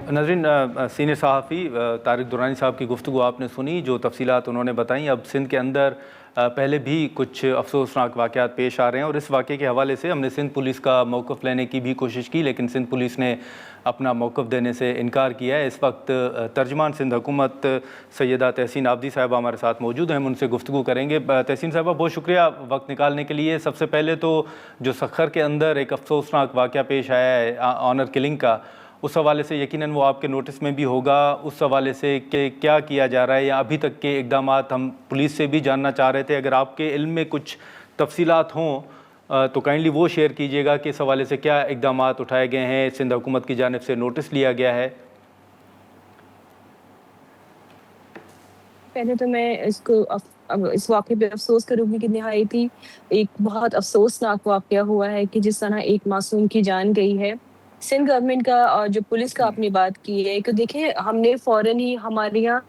नाज़रीन, सीनियर सहाफ़ी तारिक दुरानी साहब की गुफ्तगू आपने सुनी, जो तफसीलात उन्होंने बताई। अब सिंध के अंदर पहले भी कुछ अफसोसनाक वाक़यात पेश आ रहे हैं और इस वाक़े के हवाले से हमने सिंध पुलिस का मौक़िफ़ लेने की भी कोशिश की, लेकिन सिंध पुलिस ने अपना मौक़िफ़ देने से इनकार किया है। इस वक्त तर्जमान सिंध हुकूमत सैयदा तहसीन आबदी साहिबा हमारे साथ मौजूद हैं, हम उनसे गुफ्तगू करेंगे। तहसीन साहिबा, बहुत शुक्रिया वक्त निकालने के लिए। सबसे पहले तो जो सखर के अंदर एक अफसोसनाक वाक़या पेश आया है ऑनर किलिंग का, उस हवाले से यकीनन वो आपके नोटिस में भी होगा। उस हवाले से कि क्या किया जा रहा है या अभी तक के इक़दामात हम पुलिस से भी जानना चाह रहे थे। अगर आपके इल्म में कुछ तफसीलात हों तो काइंडली वो शेयर कीजिएगा कि इस हवाले से क्या इक़दामात उठाए गए हैं, सिंध हुकूमत की जानिब से नोटिस लिया गया है। पहले तो मैं इस वाक़े पे अफ़सोस करूँगी कि निहायत ही एक बहुत अफ़सोसनाक वाक़या हुआ है कि जिस तरह एक मासूम की जान गई है। सिंध गवर्नमेंट का और जो पुलिस का आपने बात की है, कि देखिए हमने फ़ौरन ही हमारे यहाँ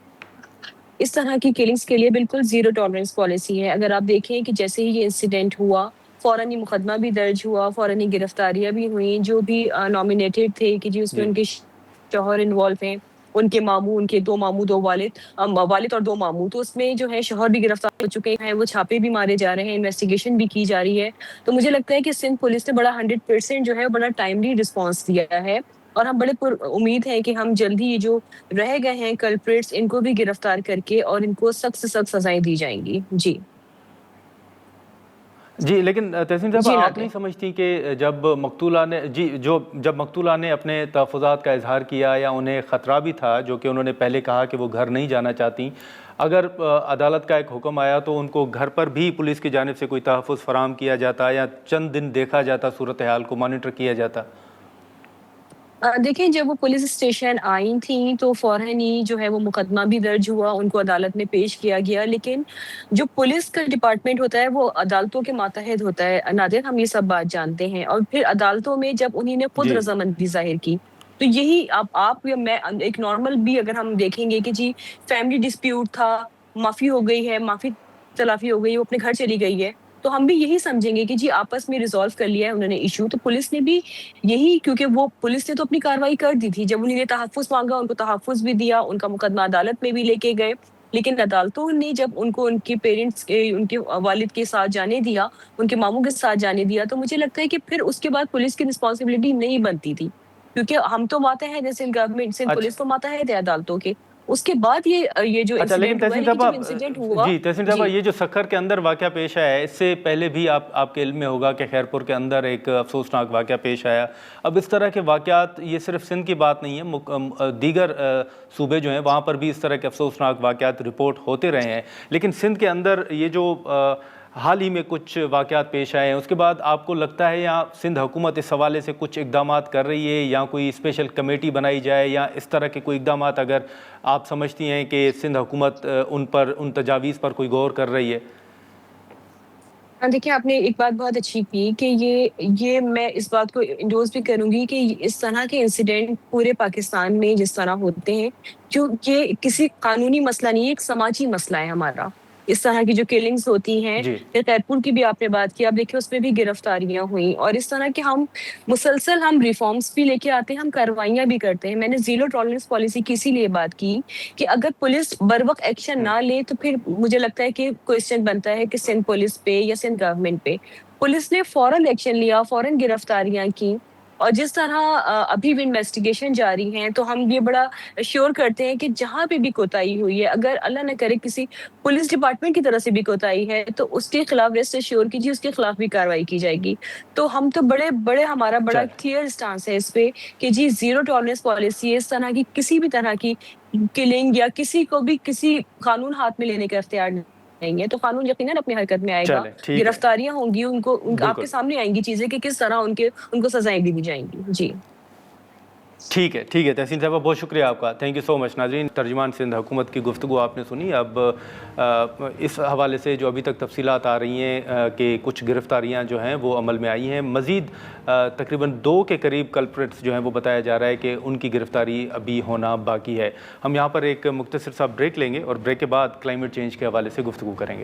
इस तरह की किलिंग्स के लिए बिल्कुल ज़ीरो टॉलरेंस पॉलिसी है। अगर आप देखें कि जैसे ही ये इंसिडेंट हुआ, फ़ौरन ही मुकदमा भी दर्ज हुआ, फ़ौरन ही गिरफ्तारियाँ भी हुईं, जो भी नॉमिनेटेड थे कि जी उसमें जी उनके शौहर इन्वॉल्व हैं, उनके मामू, उनके 2 मामू, 2 वालिद, वालिद और 2 मामू। तो उसमें जो है शौहर भी गिरफ्तार हो चुके हैं, वो छापे भी मारे जा रहे हैं, इन्वेस्टिगेशन भी की जा रही है। तो मुझे लगता है कि सिंध पुलिस ने बड़ा 100% जो है बड़ा टाइमली रिस्पॉन्स दिया है और हम बड़े उम्मीद हैं कि हम जल्द ही ये जो रह गए हैं कल्प्रिट्स, इनको भी गिरफ्तार करके और इनको सख्त से सख्त सजाएं दी जाएंगी। जी जी, लेकिन तहसीन साहब, जी आप नादिर। नहीं समझती कि जब मकतूला ने अपने तहफ़्फ़ुज़ात का इज़हार किया या उन्हें ख़तरा भी था, जो कि उन्होंने पहले कहा कि वो घर नहीं जाना चाहती, अगर अदालत का एक हुक्म आया तो उनको घर पर भी पुलिस की जानिब से कोई तहफ़्फ़ुज़ फ़राहम किया जाता या चंद दिन देखा जाता, सूरत हाल को मॉनिटर किया जाता? देखिए, जब वो पुलिस स्टेशन आई थीं तो फ़ौरन ही जो है वो मुकदमा भी दर्ज हुआ, उनको अदालत में पेश किया गया। लेकिन जो पुलिस का डिपार्टमेंट होता है वो अदालतों के मातहत होता है, नादिर, हम ये सब बात जानते हैं। और फिर अदालतों में जब उन्हीं ने खुद जी रज़ामंदी ज़ाहिर की, तो यही आप या मैं एक नॉर्मल भी अगर हम देखेंगे कि जी फैमिली डिस्प्यूट था, माफ़ी हो गई है, माफ़ी तलाफ़ी हो गई है, वो अपने घर चली गई है, तो हम भी यही समझेंगे कि जी आपस में रिज़ॉल्व कर लिया है उन्होंने इश्यू। तो पुलिस ने भी यही, क्योंकि वो पुलिस ने तो अपनी कार्रवाई कर दी थी। जब उन्होंने तहफ़्फ़ुज़ माँगा, उनको तहफ़्फ़ुज़ भी दिया, उनका मुकदमा अदालत में भी लेके गए। लेकिन अदालतों ने जब उनको उनके पेरेंट्स के, उनके वालिद के साथ जाने दिया, उनके मामू के साथ जाने दिया, तो मुझे लगता है कि फिर उसके बाद पुलिस की रिस्पॉन्सिबिलिटी नहीं बनती थी। क्योंकि हम तो मातहत हैं, सिंध गवर्नमेंट, सिंध अच्छा पुलिस तो मातहत है अदालतों के। उसके बाद ये जो अच्छा, लेकिन इंसिडेंट हुआ है, तहसीन लेकिन साहबा, जब इंसिडेंट हुआ। जी तहसीन साहबा, जी। ये जो सखर के अंदर वाक़या पेश आया है, इससे पहले भी आपके इल्म में होगा कि खैरपुर के अंदर एक अफसोसनाक वाक़या पेश आया। अब इस तरह के वाक़यात, ये सिर्फ सिंध की बात नहीं है, दीगर सूबे जो हैं वहाँ पर भी इस तरह के अफसोसनाक वाक़यात रिपोर्ट होते रहे हैं। लेकिन सिंध के अंदर ये जो हाल ही में कुछ वाक़यात पेश आए हैं, उसके बाद आपको लगता है यहाँ सिंध हुकूमत इस हवाले से कुछ इक़दामात कर रही है या कोई स्पेशल कमेटी बनाई जाए या इस तरह के कोई इक़दामात अगर आप समझती हैं कि सिंध हुकूमत उन तजावीज़ पर कोई गौर कर रही है? हाँ, देखिए आपने एक बात बहुत अच्छी की कि ये मैं इस बात को इंडोर्स भी करूँगी कि इस तरह के इंसिडेंट पूरे पाकिस्तान में जिस तरह होते हैं, जो ये किसी कानूनी मसला नहीं है, एक समाजी मसला है हमारा। इस तरह की जो किलिंग्स होती हैं, जी या तैरपुर की भी आपने बात की, आप देखिए उसमें भी गिरफ्तारियाँ हुईं और इस तरह के हम रिफॉर्म्स भी लेके आते हैं, हम कार्रवाइयाँ भी करते हैं। मैंने ज़ीरो टॉलरेंस पॉलिसी की इसीलिए बात की कि अगर पुलिस बरवक़्त एक्शन ना ले तो फिर मुझे लगता है कि क्वेश्चन बनता है कि सिंध पुलिस पे या सिंध गवर्नमेंट पे। पुलिस ने फ़ौरन एक्शन लिया, फ़ौरन गिरफ्तारियाँ की और जिस तरह अभी भी इन्वेस्टिगेशन जारी हैं, तो हम ये बड़ा श्योर करते हैं कि जहाँ पे भी कोताही हुई है, अगर अल्लाह ना करे किसी पुलिस डिपार्टमेंट की तरफ से भी कोताही है, तो उसके खिलाफ रेस्ट एश्योर कीजिए, उसके खिलाफ भी कार्रवाई की जाएगी। तो हम तो बड़े हमारा बड़ा चल क्लियर स्टांस है इस पे कि जी ज़ीरो टॉलरेंस पॉलिसी है, इस तरह की किसी भी तरह की किलिंग या किसी को भी किसी कानून हाथ में लेने का इख्तियार नहीं है। तो कानून यकीनन अपनी हरकत में आएगा, चलें, ठीक है, गिरफ्तारियाँ होंगी, आपके बिल्कुल। सामने आएँगी चीज़ें कि किस तरह उनको सज़ाएँ भी दी जाएँगी। जी। ठीक है तहसीन साहबा, बहुत शुक्रिया आपका, थैंक यू सो मच। नाज़रीन, तर्जुमान सिंध हुकूमत की गुफ्तगू आपने सुनी। अब इस हवाले से जो अभी तक तफसीलात आ रही हैं कि कुछ गिरफ्तारियां जो हैं वो अमल में आई हैं, मज़ीद तकरीबन 2 के करीब कल्प्रिट्स जो हैं वो बताया जा रहा है कि उनकी गिरफ्तारी अभी होना बाकी है। हम यहाँ पर एक मुख्तसर सा ब्रेक लेंगे और ब्रेक के बाद क्लाइमेट चेंज के हवाले से गुफ्तगू करेंगे।